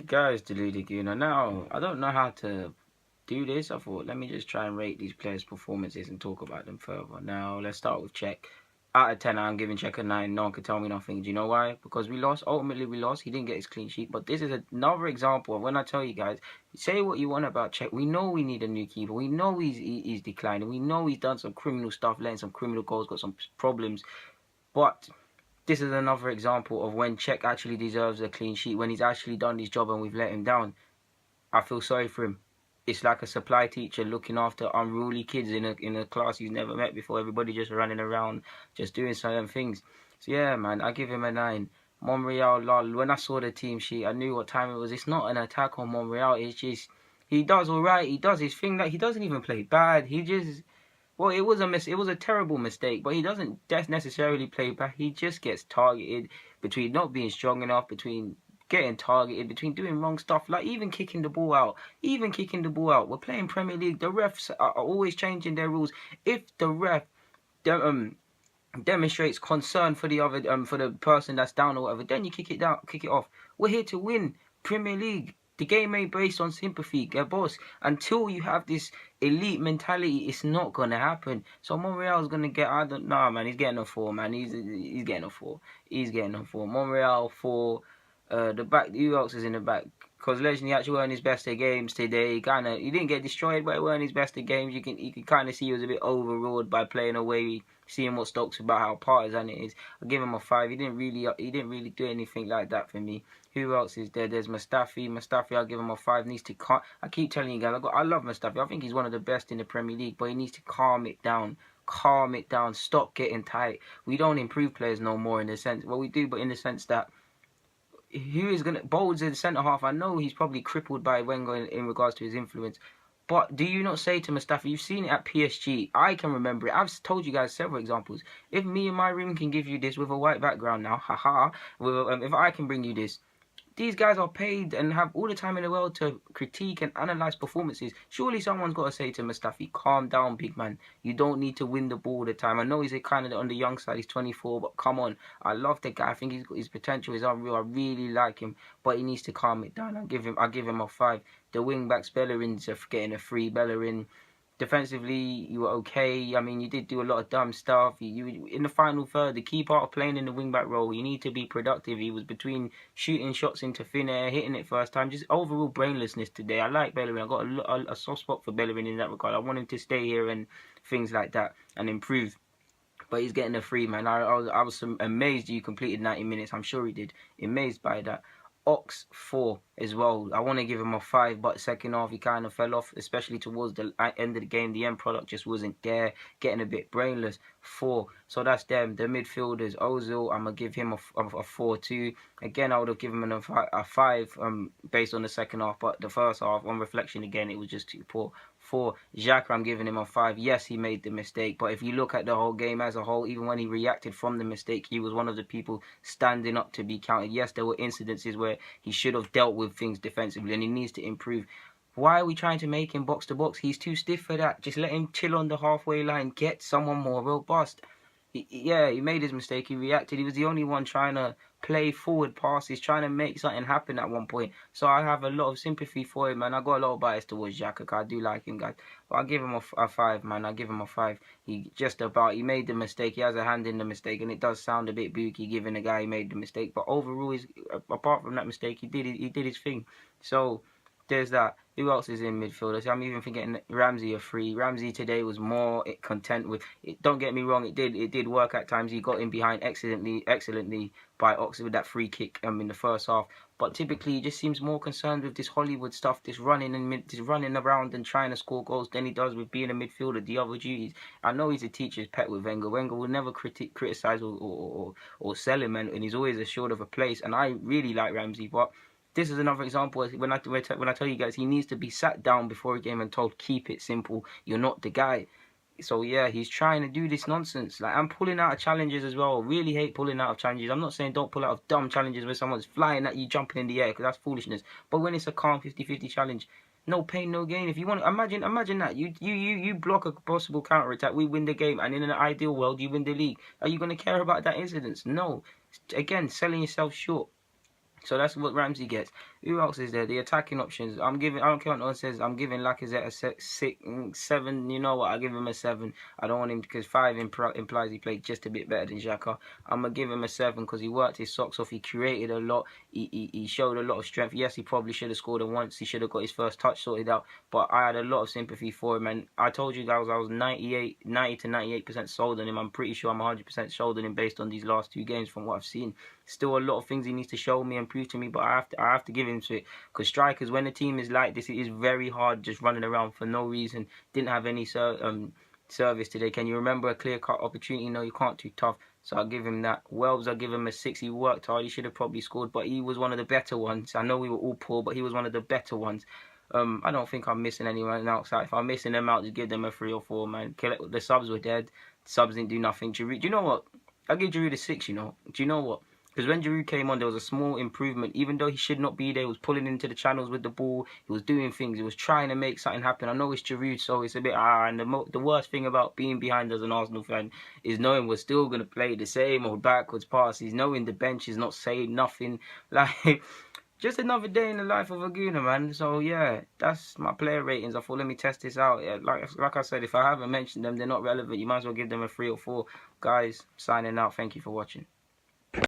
Guys, deluded Guna. Now, I don't know how to do this. I thought, let me just try and rate these players' performances and talk about them further. Now, let's start with Czech. Out of 10, I'm giving Czech a 9. No one can tell me nothing. Do you know why? Because we lost. Ultimately, we lost. He didn't get his clean sheet. But this is another example of when I tell you guys, say what you want about Czech. We know we need a new keeper. We know he's declining. We know he's done some criminal stuff, letting some criminal goals, got some problems. But this is another example of when Czech actually deserves a clean sheet, when he's actually done his job and we've let him down. I feel sorry for him. It's like a supply teacher looking after unruly kids in a class he's never met before. Everybody just running around, just doing certain things. So yeah, man, I give him a 9. Monreal, lol. When I saw the team sheet, I knew what time it was. It's not an attack on Monreal. It's just he does all right. He does his thing. Like he doesn't even play bad. He just it was it was a terrible mistake, but he doesn't necessarily play bad. He just gets targeted between not being strong enough, between getting targeted, between doing wrong stuff, like even kicking the ball out. Even kicking the ball out. We're playing Premier League. The refs are always changing their rules. If the ref demonstrates concern for the other for the person that's down or whatever, then you kick it down, kick it off. We're here to win Premier League. The game ain't based on sympathy, boss. Until you have this elite mentality, it's not gonna happen. So Monreal's gonna get. I don't know, man. He's getting a 4, man. He's getting a 4. He's getting a 4. Monreal 4. The back. Who else is in the back? Because Legend, he actually weren't his best of games today. He didn't get destroyed, but it weren't his best of games. You can kind of see he was a bit overawed by playing away, seeing what Stoke's about, how partisan it is. I give him a 5. He didn't really do anything like that for me. Who else is there? There's Mustafi. Mustafi, I'll give him a 5. Needs to I keep telling you guys, I love Mustafi. I think he's one of the best in the Premier League, but he needs to calm it down. Calm it down. Stop getting tight. We don't improve players no more in the sense. Well, we do, but in the sense that who is going to Bowles in centre half? I know he's probably crippled by Wenger in regards to his influence, but do you not say to Mustafi, you've seen it at PSG, I can remember it, I've told you guys several examples. If me in my room can give you this with a white background now, haha, if I can bring you this, these guys are paid and have all the time in the world to critique and analyze performances. Surely someone's got to say to Mustafi, calm down, big man. You don't need to win the ball all the time. I know he's kind of on the young side. He's 24, but come on. I love the guy. I think his potential is unreal. I really like him, but he needs to calm it down. I give him a 5. The wing backs, Bellerin's getting a 3. Bellerin. Defensively, you were okay. I mean, you did do a lot of dumb stuff. You in the final third, the key part of playing in the wing-back role, you need to be productive. He was between shooting shots into thin air, hitting it first time. Just overall brainlessness today. I like Bellerin. I got a soft spot for Bellerin in that regard. I want him to stay here and things like that and improve. But he's getting a 3, man. I was amazed you completed 90 minutes. I'm sure he did. Amazed by that. Ox 4 as well. I want to give him a 5, but second half he kind of fell off, especially towards the end of the game. The end product just wasn't there, getting a bit brainless. 4. So that's them. The midfielders, Ozil, I'm going to give him a 4 too. Again, I would have given him a 5 based on the second half, but the first half, on reflection again, it was just too poor. 4. Xhaka, I'm giving him a 5. Yes, he made the mistake, but if you look at the whole game as a whole, even when he reacted from the mistake, he was one of the people standing up to be counted. Yes, there were incidences where he should have dealt with things defensively and he needs to improve. Why are we trying to make him box to box? He's too stiff for that. Just let him chill on the halfway line. Get someone more robust. He made his mistake. He reacted. He was the only one trying to play forward passes, trying to make something happen at one point. So I have a lot of sympathy for him, man. I got a lot of bias towards Xhaka. I do like him, guys. But I'll give him a 5, man. I'll give him a 5. He made the mistake. He has a hand in the mistake, and it does sound a bit booky giving the guy who made the mistake. But overall, apart from that mistake, he did his thing. So there's that. Who else is in midfield? So I'm even forgetting Ramsey a 3. Ramsey today was more content with it. Don't get me wrong, it did work at times. He got in behind excellently by Oxford with that free kick in the first half. But typically, he just seems more concerned with this Hollywood stuff, this running around and trying to score goals than he does with being a midfielder. The other duties. I know he's a teacher's pet with Wenger. Wenger will never criticize or sell him, and he's always assured of a place. And I really like Ramsey, but this is another example when I tell you guys he needs to be sat down before a game and told, keep it simple, you're not the guy. So yeah, he's trying to do this nonsense. Like, I'm pulling out of challenges as well. Really hate pulling out of challenges. I'm not saying don't pull out of dumb challenges where someone's flying at you, jumping in the air, because that's foolishness. But when it's a calm 50-50 challenge, no pain, no gain. If you want, imagine that you block a possible counter attack, we win the game, and in an ideal world, you win the league. Are you going to care about that incident? No. Again, selling yourself short. So that's what Ramsey gets. Who else is there? The attacking options. I don't care what no one says. I'm giving Lacazette a 7. You know what? I give him a 7. I don't want him because 5 implies he played just a bit better than Xhaka. I'm gonna give him a 7 because he worked his socks off. He created a lot. He showed a lot of strength. Yes, he probably should have scored once. He should have got his first touch sorted out. But I had a lot of sympathy for him, and I told you guys I was 90 to 98% sold on him. I'm pretty sure I'm 100% sold on him based on these last 2 games from what I've seen. Still a lot of things he needs to show me and prove to me, but I have to give him to it. Because strikers, when the team is like this, it is very hard just running around for no reason. Didn't have any service today. Can you remember a clear-cut opportunity? No, you can't. Too tough. So I'll give him that. Wells, I'll give him a 6. He worked hard. He should have probably scored, but he was one of the better ones. I know we were all poor, but he was one of the better ones. I don't think I'm missing anyone outside. If I'm missing them out, just give them a 3 or 4, man. The subs were dead. The subs didn't do nothing. Giroud, do you know what? I'll give Giroud a 6, you know. Do you know what? Because when Giroud came on, there was a small improvement. Even though he should not be there, he was pulling into the channels with the ball. He was doing things. He was trying to make something happen. I know it's Giroud, so it's a bit and the worst thing about being behind as an Arsenal fan is knowing we're still going to play the same old backwards passes, knowing the bench is not saying nothing. Like, just another day in the life of a Gooner, man. So, yeah, that's my player ratings. I thought, let me test this out. Yeah, like I said, if I haven't mentioned them, they're not relevant. You might as well give them a 3 or 4. Guys, signing out. Thank you for watching.